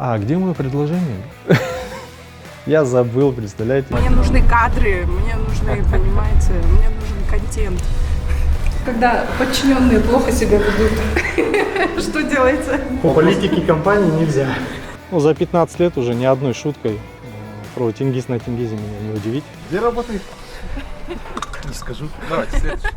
А где мое предложение? Я забыл, представляете? Мне нужны кадры, мне нужны, понимаете, мне нужен контент. Когда подчиненные плохо себя ведут, что делается? По политике компании нельзя. Ну, за 15 лет уже ни одной шуткой про Тенгиз на Тенгизе меня не удивить. Где работает? Не скажу. Давайте, следующий.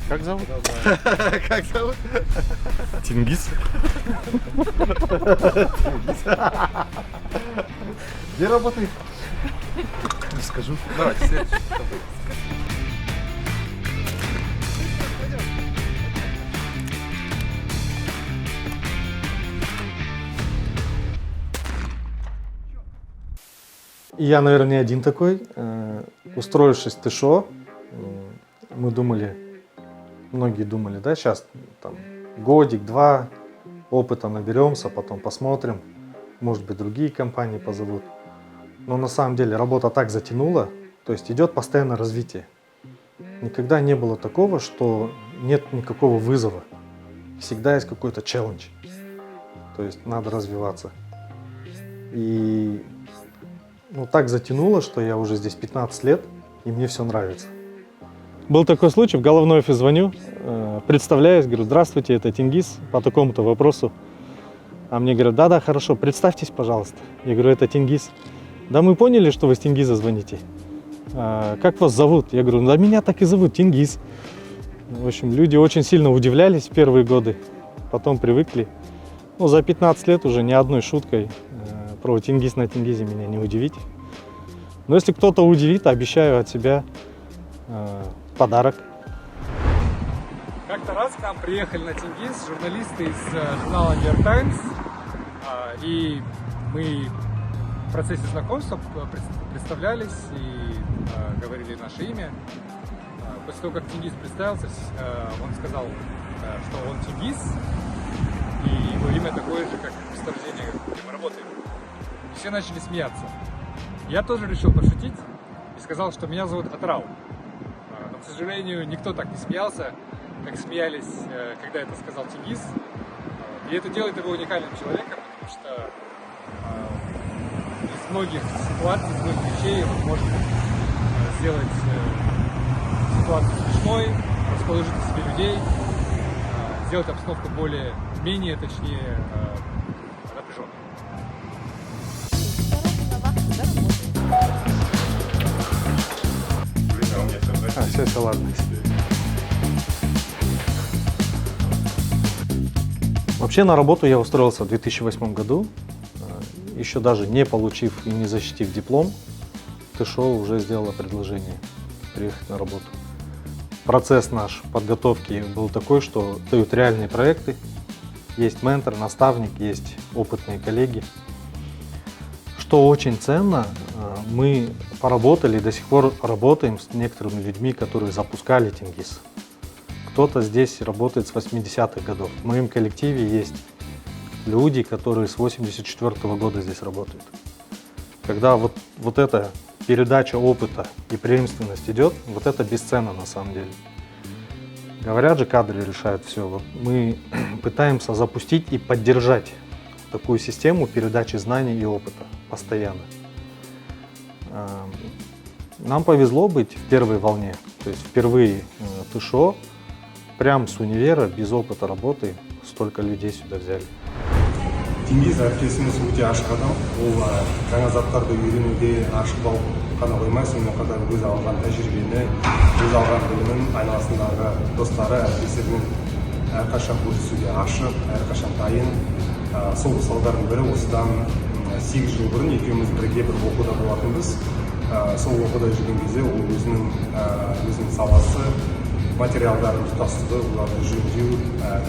Как зовут? Как зовут? Тенгиз. Где работает? Не скажу. Давайте, следующий. И я, наверное, не один такой. Устроившись в ТШО, мы думали, многие думали, да, сейчас там годик-два опыта наберемся, потом посмотрим, может быть, другие компании позовут. Но на самом деле работа так затянула, то есть идет постоянное развитие. Никогда не было такого, что нет никакого вызова. Всегда есть какой-то челлендж. То есть надо развиваться. И так затянуло, что я уже здесь 15 лет, и мне все нравится. Был такой случай, в головной офис звоню, представляюсь, говорю, здравствуйте, это Тенгиз, по такому-то вопросу. А мне говорят, да, хорошо, представьтесь, пожалуйста. Я говорю, это Тенгиз. Да мы поняли, что вы с Тенгиза звоните. Как вас зовут? Я говорю, да меня так и зовут, Тенгиз. В общем, люди очень сильно удивлялись в первые годы, потом привыкли. За 15 лет уже ни одной шуткой про Тенгиз на Тенгизе меня не удивить. Но если кто-то удивит, обещаю от себя подарок. Как-то раз к нам приехали на Тенгиз журналисты из журнала New York Times, и мы в процессе знакомства представлялись и говорили наше имя. После того, как Тенгиз представился, он сказал, что он Тенгиз, и его имя такое же, как месторождение, где мы работаем. И все начали смеяться. Я тоже решил пошутить и сказал, что меня зовут Атрау. Но, к сожалению, никто так не смеялся, как смеялись, когда это сказал Тенгиз. И это делает его уникальным человеком, потому что из многих ситуаций, из многих вещей он может сделать ситуацию смешной, расположить к себе людей, сделать обстановку менее, точнее, напряженной. Все, ладно. Вообще на работу я устроился в 2008 году, еще даже не получив и не защитив диплом, ТШО уже сделала предложение приехать на работу. Процесс наш подготовки был такой, что дают реальные проекты, есть ментор, наставник, есть опытные коллеги. Что очень ценно, мы поработали, до сих пор работаем с некоторыми людьми, которые запускали Тенгиз. Кто-то здесь работает с 80-х годов. В моем коллективе есть люди, которые с 84-го года здесь работают. Когда вот эта передача опыта и преемственность идет, вот это бесценно на самом деле. Говорят же, кадры решают все. Вот мы пытаемся запустить и поддержать такую систему передачи знаний и опыта постоянно. Нам повезло быть в первой волне, то есть впервые ТШО, прям с универа, без опыта работы, столько людей сюда взяли. Тенгиз әріптесіміз өте ашық адам. Ол жаңа заттарды үйренуге ашық қана қоймай, сонымен қатар өз алған тәжірибені, өз алған білімін айналасындағы достары, әріптестерімен әрқашан бөлісуге ашық, әрқашан дайын. Сол мысалдардың бірі осыдан 8 жыл бұрын екеуміз бірге бір оқуда болатынбыз. Сол оқуда жүрген кезде ол өзінің саласы, материалдарын тұтастығы, оларды жөндеу,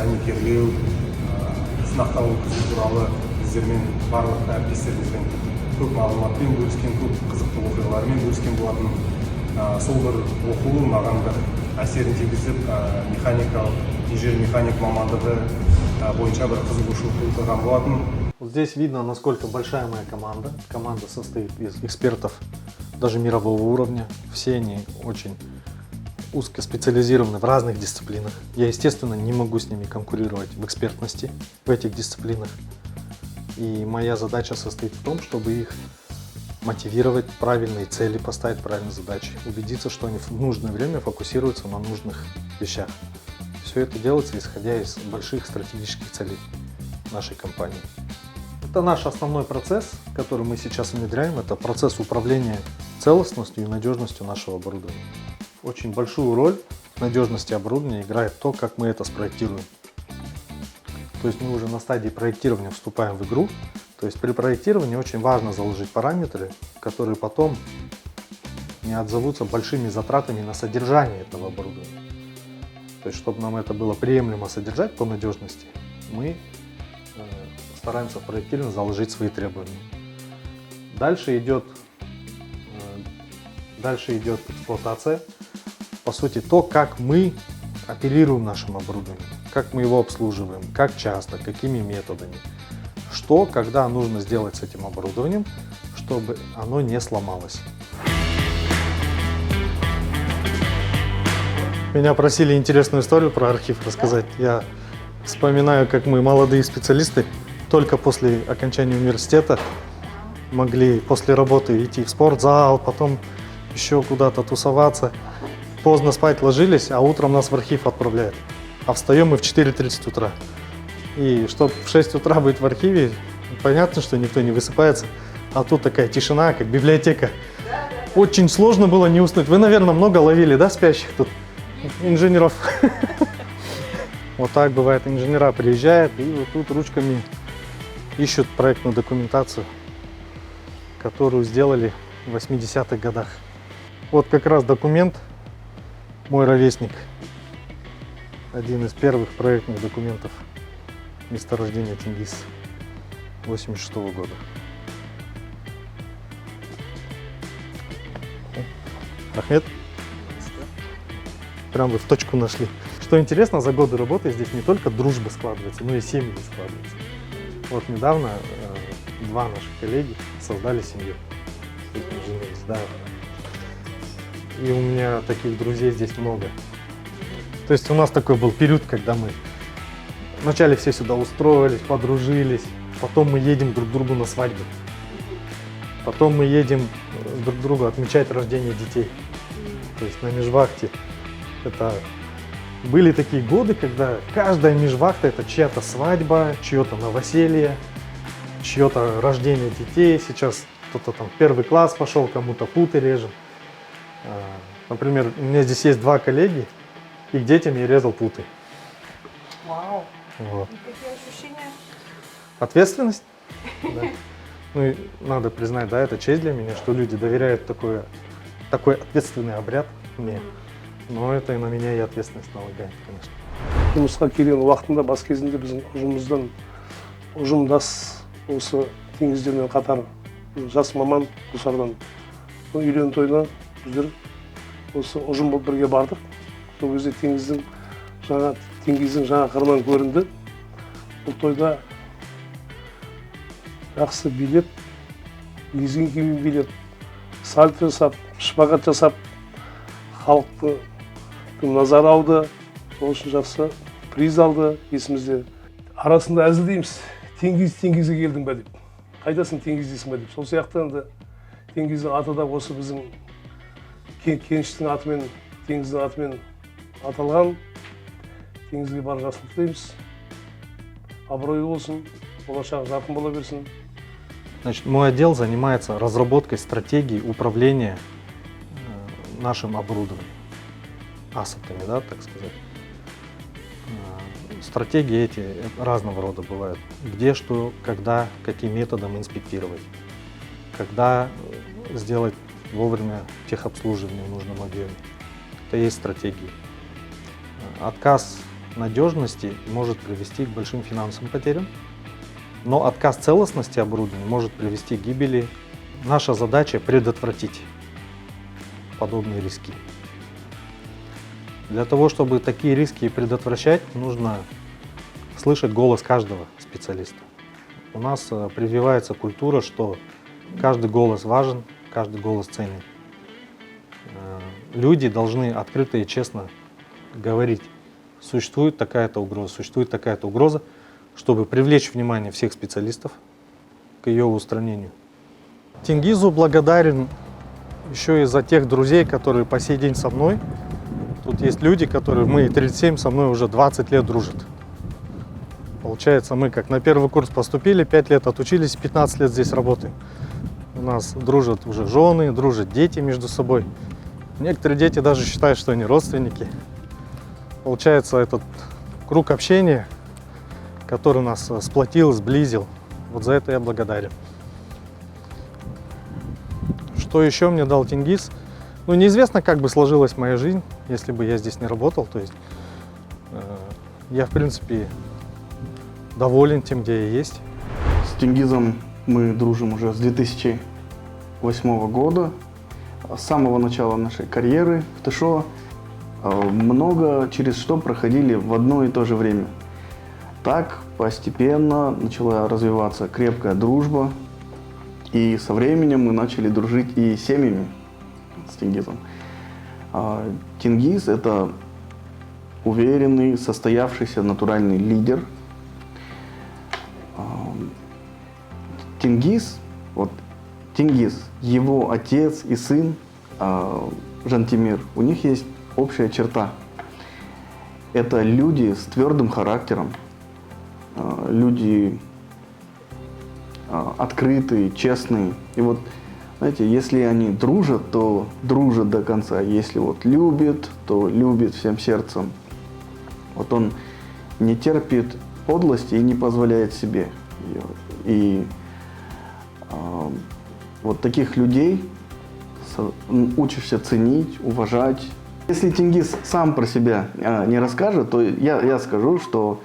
дәнекерлеу, сынақтан өткізу туралы біздермен барлық әріптестерімізбен көп мағлұматпен бөліскен, көп қызықты оқиғалармен бөліскен болатын. Сол бір оқу маған бір әсерін тигізіп, инженер-механик мамандығы бойынша бір қызығушылық тудырған болатын. Вот здесь видно, насколько большая моя команда. Команда состоит из экспертов даже мирового уровня. Все они очень узкоспециализированы в разных дисциплинах. Я, естественно, не могу с ними конкурировать в экспертности в этих дисциплинах. И моя задача состоит в том, чтобы их мотивировать, правильные цели поставить, правильные задачи, убедиться, что они в нужное время фокусируются на нужных вещах. Все это делается, исходя из больших стратегических целей нашей компании. Это наш основной процесс, который мы сейчас внедряем. Это процесс управления целостностью и надежностью нашего оборудования. Очень большую роль в надежности оборудования играет то, как мы это спроектируем. То есть мы уже на стадии проектирования вступаем в игру. То есть при проектировании очень важно заложить параметры, которые потом не отзовутся большими затратами на содержание этого оборудования. То есть чтобы нам это было приемлемо содержать по надежности, мы стараемся в проектировании заложить свои требования. Дальше идет эксплуатация. По сути, то, как мы оперируем нашим оборудованием, как мы его обслуживаем, как часто, какими методами. Что, когда нужно сделать с этим оборудованием, чтобы оно не сломалось. Меня просили интересную историю про архив рассказать. Я вспоминаю, как мы, молодые специалисты, только после окончания университета могли после работы идти в спортзал, потом еще куда-то тусоваться. Поздно спать ложились, а утром нас в архив отправляют. А встаем мы в 4:30 утра. И чтобы в 6 утра быть в архиве, понятно, что никто не высыпается. А тут такая тишина, как библиотека. Очень сложно было не уснуть. Вы, наверное, много ловили, да, спящих тут? Инженеров. Вот так бывает. Инженера приезжают и вот тут ручками ищут проектную документацию, которую сделали в 80-х годах. Вот как раз документ, мой ровесник. Один из первых проектных документов месторождения Тенгиз 86 года. Ахмед? Прям вы в точку нашли. Что интересно, за годы работы здесь не только дружба складывается, но и семьи складываются. Вот недавно два наших коллеги создали семью. Да. И у меня таких друзей здесь много. То есть у нас такой был период, когда мы вначале все сюда устроились, подружились, потом мы едем друг к другу на свадьбу, потом мы едем друг к другу отмечать рождение детей. То есть на межвахте. Это были такие годы, когда каждая межвахта — это чья-то свадьба, чье-то новоселье, чье-то рождение детей. Сейчас кто-то там первый класс пошел, кому-то путы режем. Например, у меня здесь есть два коллеги, и к детям я резал путы. Вау. Вот. И какие ощущения? Ответственность. Да. Ну и надо признать, да, это честь для меня, что люди доверяют такой ответственный обряд мне. Но это и на меня и ответственность налагает, конечно. Жұмысқа келген уақытында бас кезінде біздің ұжымымыздан ұжымдас осы теңіздермен қатар жас маман Құлсардан үйлену тойына біздер осы ұжым болып бірге бардық. Сол кезде теңіздің жаңа қырынан көрінді. Бұл тойда жақсы билеп, лезгин күймен билеп, сальто жасап, шпагат жасап, халықтың назар алды. Сол үшін жақсы приз алды есімізде. Арасында әзілдейміз. Теңізге келдің бе деп. Қайдасың теңіз дейсің бе деп. Сол сияқты енді теңіздің аты да осы біздің кеніштің атымен, теңіздің атымен аталған. Теңізге бар жақсылық тілейміз. Абырой болсын, болашақ жарқын бола берсін. Значит, мой отдел занимается разработкой стратегии управления нашим оборудованием, ассетами, да, так сказать. Стратегии эти разного рода бывают. Где, что, когда, каким методом инспектировать. Когда сделать вовремя техобслуживание в нужном объеме. Это и есть стратегии. Отказ надежности может привести к большим финансовым потерям. Но отказ целостности оборудования может привести к гибели. Наша задача предотвратить подобные риски. Для того, чтобы такие риски предотвращать, нужно слышать голос каждого специалиста. У нас прививается культура, что каждый голос важен, каждый голос ценен. Люди должны открыто и честно говорить, существует такая-то угроза, чтобы привлечь внимание всех специалистов к ее устранению. Тенгизу благодарен еще и за тех друзей, которые по сей день со мной. Тут есть люди, которые, мы 37, со мной уже 20 лет дружат. Получается, мы как на первый курс поступили, 5 лет отучились, 15 лет здесь работаем. У нас дружат уже жены, дружат дети между собой. Некоторые дети даже считают, что они родственники. Получается, этот круг общения, который нас сплотил, сблизил, вот за это я благодарен. Что еще мне дал Тенгиз? Ну, неизвестно, как бы сложилась моя жизнь, если бы я здесь не работал. То есть я, в принципе, доволен тем, где я есть. С Тенгизом мы дружим уже с 2008 года. С самого начала нашей карьеры в ТШО много через что проходили в одно и то же время. Так постепенно начала развиваться крепкая дружба. И со временем мы начали дружить и с семьями с Тенгизом. Тенгиз – это уверенный, состоявшийся натуральный лидер. Тенгиз, его отец и сын Жантимир, у них есть общая черта. Это люди с твердым характером, люди открытые, честные. И вот, знаете, если они дружат, то дружат до конца. Если вот любят, то любят всем сердцем. Вот он не терпит подлости и не позволяет себе ее. И вот таких людей учишься ценить, уважать. Если Тенгиз сам про себя не расскажет, то я скажу, что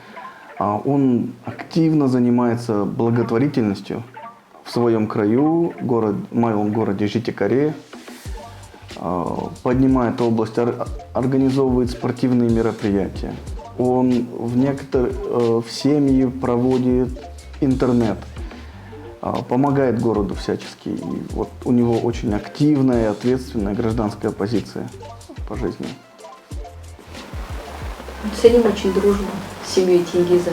он активно занимается благотворительностью в своем краю, в моем городе Житикаре, поднимает область, организовывает спортивные мероприятия. Он в семьи проводит интернет, помогает городу всячески. И вот у него очень активная и ответственная гражданская позиция по жизни. Ценим очень дружбу с семьей Тенгиза.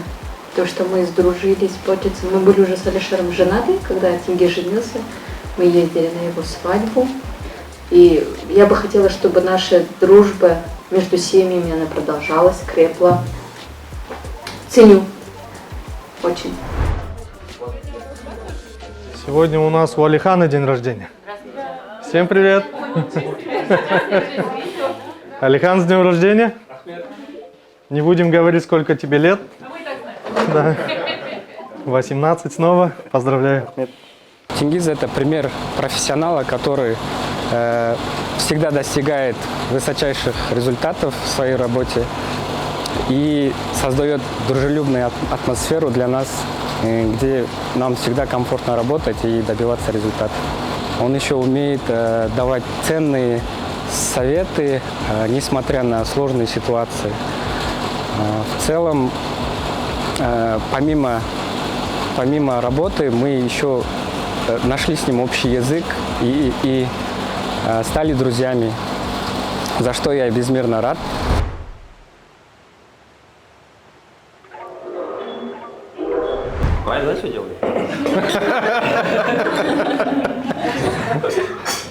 То, что мы сдружились, почется. Мы были уже с Алишером женаты, когда Тенгиз женился. Мы ездили на его свадьбу. И я бы хотела, чтобы наша дружба между семьями, она продолжалась, крепла. Ценю. Очень. Сегодня у нас у Алихана день рождения. Всем привет! Алихан, с днем рождения! Не будем говорить, сколько тебе лет. Да. 18 снова. Поздравляю. Тенгиз – это пример профессионала, который всегда достигает высочайших результатов в своей работе и создает дружелюбную атмосферу для нас, где нам всегда комфортно работать и добиваться результатов. Он еще умеет давать ценные советы, несмотря на сложные ситуации. В целом, помимо работы, мы еще нашли с ним общий язык и стали друзьями, за что я безмерно рад. Правильно, что делаешь?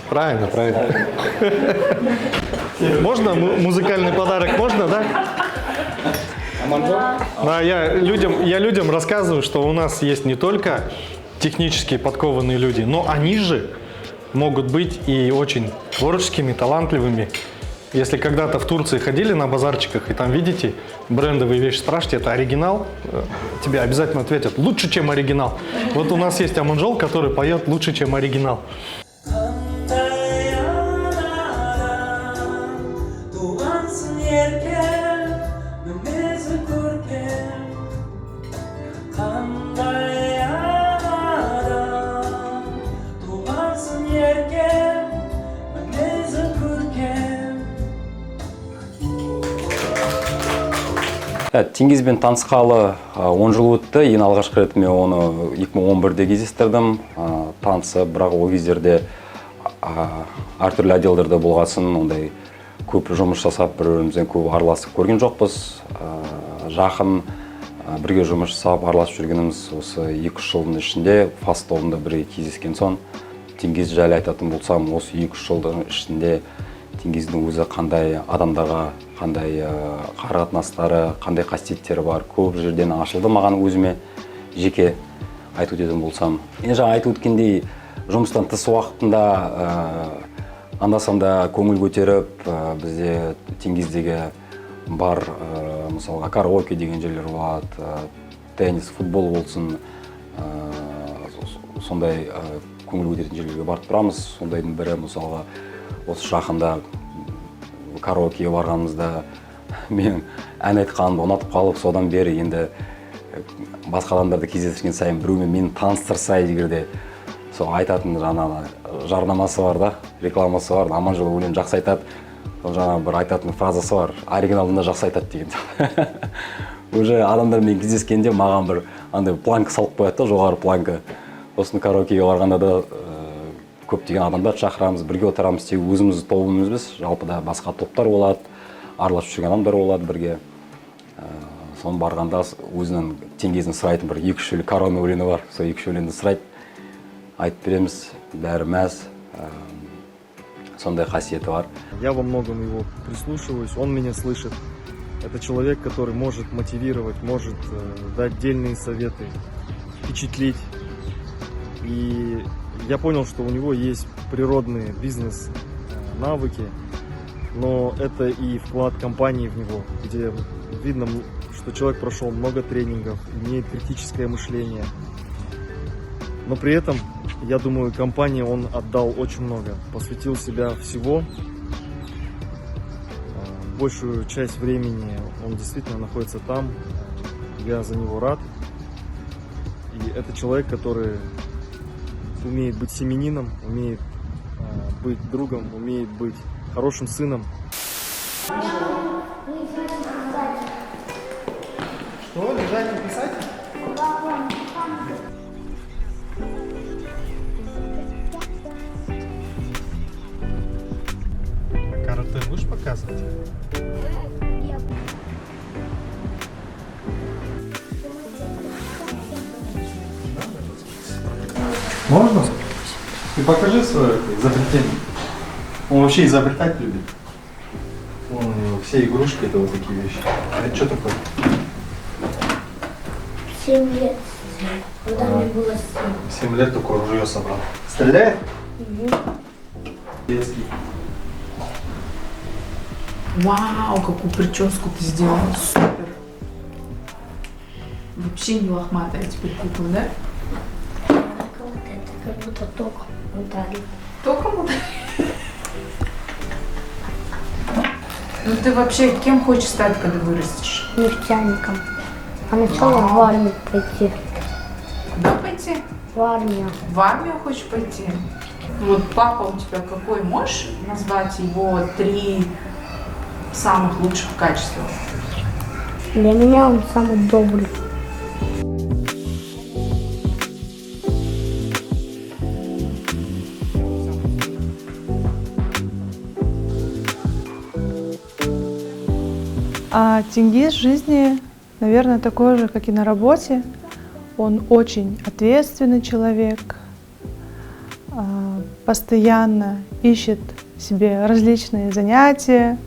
Правильно, правильно. Можно музыкальный подарок? Можно, да? Да, я людям рассказываю, что у нас есть не только технически подкованные люди, но они же могут быть и очень творческими, талантливыми. Если когда-то в Турции ходили на базарчиках и там видите брендовые вещи, спрашиваете, это оригинал, тебе обязательно ответят лучше, чем оригинал. Вот у нас есть Аманжол, который поет лучше, чем оригинал. Qanday Тенгизбен танысқалы 10 жыл өтті. Ең алғашқы рет мен оны 2011-де кездестірдім. Танысып, бірақ ол кездерде әртүрлі отделдерде болғасын, ондай көп жұмыс жасап, бір-бірімізбен көп араласып көрген жоқпыз. Жақын бірге жұмыс жасап, араласып жүргеніміз осы 2-3 жылдың ішінде фаст тобында бірге кездескен соң, Тенгиз жайлы айтатын болсам, осы 2-3 жылдың ішінде Тенгиздің өзі қандай адамдарға, қандай қарым-қатынастары, қандай қасиеттері бар, көп жерден ашылды маған өзіме жеке айтып өтетін болсам. Енді жаңа айтып өткендей, жұмыстан тыс уақытында анда-санда көңіл көтеріп, бізде Тенгиздегі бар, мысалға караоке деген жерлер болады, теннис, футбол болсын, сондай көңіл көтеретін жерлерге барып тұрамыз. Сондайдың бірі, мысалға, осы жақында караокеге барғанымызда мен ән айтқанымды ұнатып қалып, содан бері енді басқа адамдарды кездестірген сайын біреумен мені таныстырса егерде сол айтатын жаңағы жарнамасы бар да, рекламасы бар, Аманжол өлең жақсы айтады. Сол жаңағы бір айтатын фразасы бар, оригиналында жақсы айтады деген. Уже адамдармен кездескенде маған бір андай планка салып қояды да, жоғары планка. Осыны караокеге барғанда да көптеген адамдар шақырамыз, бірге отырамыз, тек өзіміз тобымызбыз, жалпы да басқа топтар болады, араласып жүрген адамдар болады бірге. Соны барғанда өзінің Тенгизін сұрайтын бір 2-3 өлең караоке өлеңі бар, сол 2-3 өлеңді сұрайды, айтып береміз, бәрі мәз, сондай қасиеті бар. Я во многом его прислушиваюсь, он меня слышит. Это человек, который может мотивировать, может дать дельные советы, впечатлить. И я понял, что у него есть природные бизнес-навыки, но это и вклад компании в него, где видно, что человек прошел много тренингов, имеет критическое мышление. Но при этом, я думаю, компании он отдал очень много, посвятил себя всего. Большую часть времени он действительно находится там, я за него рад. И это человек, который умеет быть семьянином, умеет быть другом, умеет быть хорошим сыном. Что, лежать и писать? Карате будешь показывать? Можно? Ты покажи свое изобретение. Он вообще изобретать любит. Вон у него все игрушки это вот такие вещи. Это что такое? 7 лет. Когда мне было 7 лет только ружье собрал. Стреляет? Детский. Вау, какую прическу ты сделал, супер. Вообще не лохматая теперь кукла, да? Это как будто током ударили. Током ударили? Ну ты вообще кем хочешь стать, когда вырастешь? Нефтяником. А начала в армию пойти. Куда пойти? В армию. В армию хочешь пойти? Вот папа у тебя какой? Можешь назвать его 3 самых лучших качества? Для меня он самый добрый. А Тенгиз в жизни, наверное, такой же, как и на работе. Он очень ответственный человек, постоянно ищет себе различные занятия,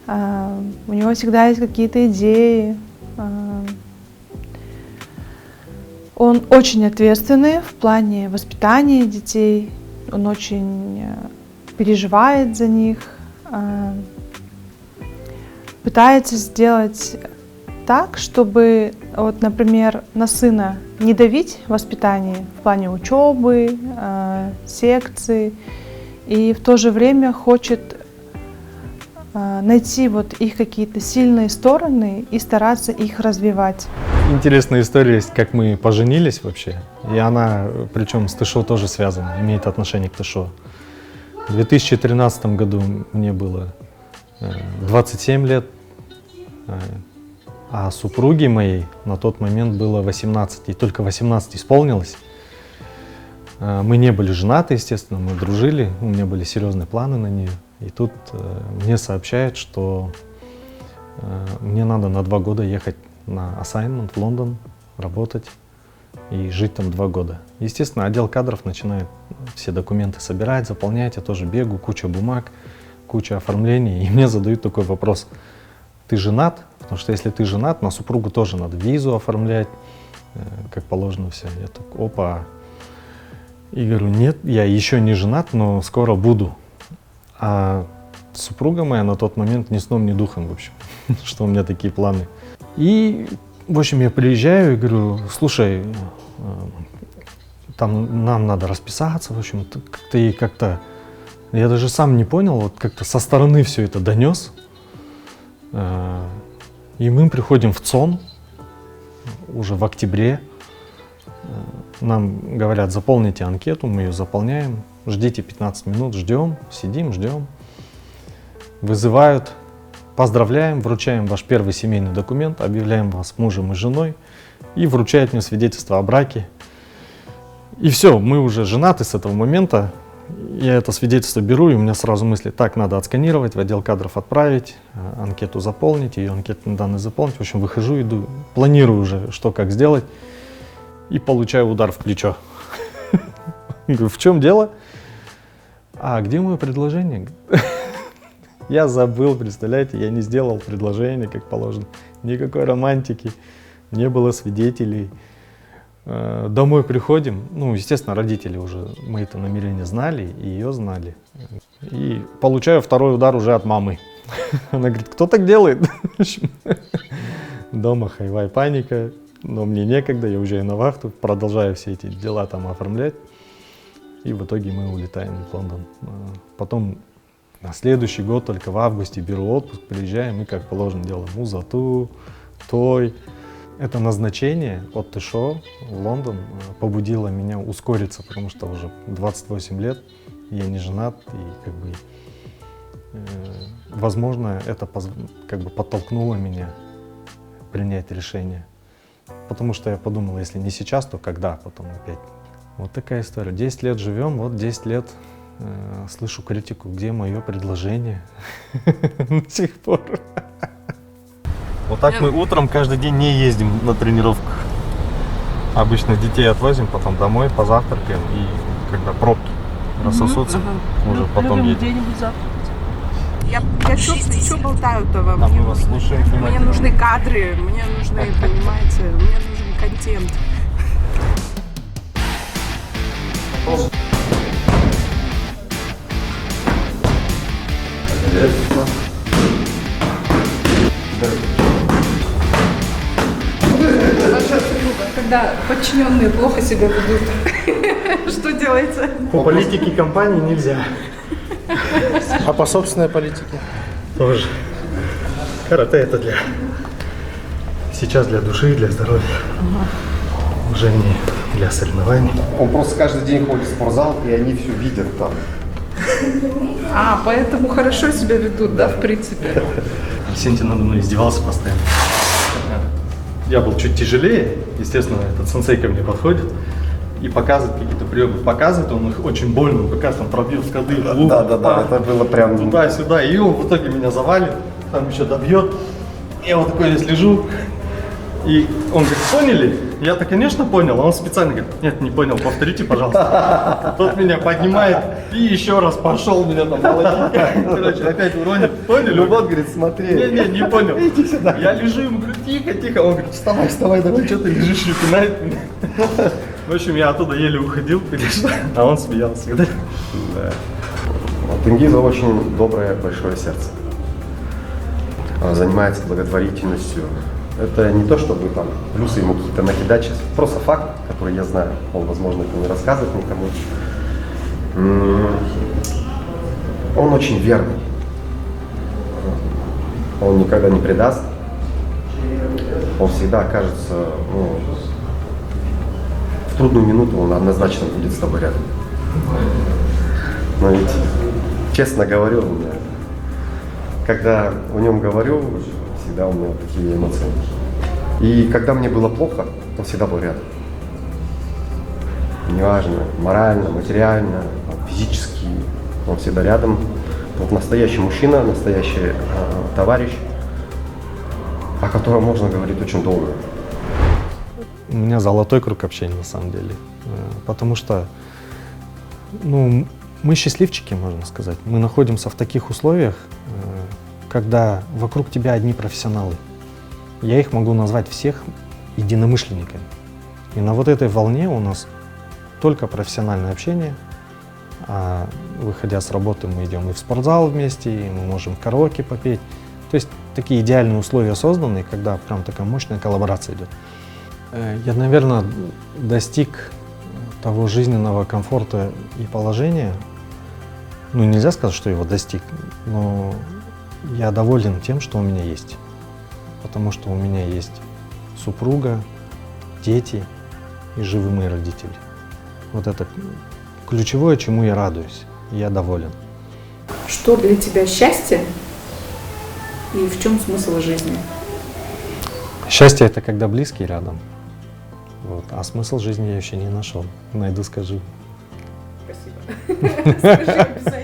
у него всегда есть какие-то идеи. Он очень ответственный в плане воспитания детей, он очень переживает за них, пытается сделать так, чтобы, вот, например, на сына не давить в воспитании в плане учебы, секций, и в то же время хочет найти вот их какие-то сильные стороны и стараться их развивать. Интересная история есть, как мы поженились вообще. И она, причем с Тышо тоже связана, имеет отношение к Тышо. В 2013 году мне было 27 лет, А супруге моей на тот момент было 18, и только 18 исполнилось. Мы не были женаты, естественно, мы дружили, у меня были серьезные планы на нее. И тут мне сообщают, что мне надо на 2 года ехать на assignment в Лондон, работать и жить там 2 года. Естественно, отдел кадров начинает все документы собирать, заполнять, я тоже бегу, куча бумаг, куча оформлений. И мне задают такой вопрос: ты женат? Потому что если ты женат, на супругу тоже надо визу оформлять, как положено все. Я так, опа. И говорю, нет, я еще не женат, но скоро буду. А супруга моя на тот момент ни сном, ни духом, в общем, что у меня такие планы. И, в общем, я приезжаю и говорю, слушай, там нам надо расписаться, в общем, как-то, я даже сам не понял, вот как-то со стороны все это донес. И мы приходим в ЦОН уже в октябре. Нам говорят, заполните анкету, мы ее заполняем, ждите 15 минут, ждем, сидим, ждем. Вызывают, поздравляем, вручаем ваш первый семейный документ, объявляем вас мужем и женой и вручают мне свидетельство о браке. И все, мы уже женаты с этого момента. Я это свидетельство беру, и у меня сразу мысли, так, надо отсканировать, в отдел кадров отправить, анкету заполнить, ее анкетные данные заполнить. В общем, выхожу, иду, планирую уже, что как сделать, и получаю удар в плечо. Говорю, в чем дело? А где мое предложение? Я забыл, представляете, я не сделал предложение, как положено. Никакой романтики, не было свидетелей. Домой приходим, ну, естественно, родители уже мои-то намерения знали, и ее знали. И получаю второй удар уже от мамы. Она говорит, кто так делает? Дома хайвай, паника, но мне некогда, я уезжаю на вахту, продолжаю все эти дела там оформлять. И в итоге мы улетаем в Лондон. Потом на следующий год, только в августе, беру отпуск, приезжаем и, как положено, делаем музату, той. Это назначение от ТШО в Лондон побудило меня ускориться, потому что уже 28 лет, я не женат, и как бы, возможно, это как бы подтолкнуло меня принять решение. Потому что я подумал, если не сейчас, то когда потом опять. Вот такая история. 10 лет живем, вот 10 лет слышу критику, где мое предложение до сих пор. Вот так мы утром каждый день не ездим на тренировку. Обычно детей отвозим, потом домой, позавтракаем, и когда пробки рассосутся, уже потом едем. Я что болтаю-то вам? А мы вас слушаем Мне внимательно. нужны кадры, мне нужны, понимаете, мне нужен контент. Ваша супруга, когда подчиненные плохо себя ведут, что делается? По политике компании нельзя. А по собственной политике? Тоже. Карате это сейчас для души, для здоровья. Уже не для соревнований. Он просто каждый день ходит в спортзал, и они все видят там. А, поэтому хорошо себя ведут, да, в принципе. Сенти надо мной издевался постоянно. Я был чуть тяжелее, естественно, этот сенсей ко мне подходит и показывает какие-то приемы. Показывает, он их очень больно, он показывает, там пробил скады, лук, Да, это было прям... туда-сюда, и он в итоге меня завалит, там еще добьет. Я вот такой здесь лежу, и он говорит, поняли? Я-то, конечно, понял, а он специально говорит, нет, не понял, повторите, пожалуйста. Тот меня поднимает и еще раз пошел меня там молотить. Короче, опять уронит. Поняли? Любовь говорит, смотри. Не понял. Иди сюда. Я лежу, ему говорю, тихо. Он говорит, вставай, давай, что ты лежишь, и пинает меня. В общем, я оттуда еле уходил, конечно, а он смеялся. Да. У Тенгиза очень доброе, большое сердце. Он занимается благотворительностью. Это не то, чтобы там плюсы ему какие-то накидать сейчас. Просто факт, который я знаю. Он, возможно, это не рассказывает никому. Он очень верный. Он никогда не предаст. Он всегда окажется, в трудную минуту он однозначно будет с тобой рядом. Но ведь, честно говорю, когда о нем говорю, всегда у меня такие эмоции. И когда мне было плохо, он всегда был рядом. Неважно, морально, материально, физически, он всегда рядом. Вот настоящий мужчина, настоящий товарищ, о котором можно говорить очень долго. У меня золотой круг общения на самом деле. Потому что ну, мы счастливчики, можно сказать. Мы находимся в таких условиях, когда вокруг тебя одни профессионалы. Я их могу назвать всех единомышленниками. И на вот этой волне у нас только профессиональное общение. А выходя с работы, мы идем и в спортзал вместе, и мы можем караоке попеть. То есть такие идеальные условия созданы, когда прям такая мощная коллаборация идет. Я, наверное, достиг того жизненного комфорта и положения. Ну, нельзя сказать, что его достиг, но я доволен тем, что у меня есть. Потому что у меня есть супруга, дети и живы мои родители. Вот это ключевое, чему я радуюсь. Я доволен. Что для тебя счастье и в чем смысл жизни? Счастье — это когда близкие рядом. Вот. А смысл жизни я еще не нашел. Найду, скажу. Спасибо. Скажи обязательно.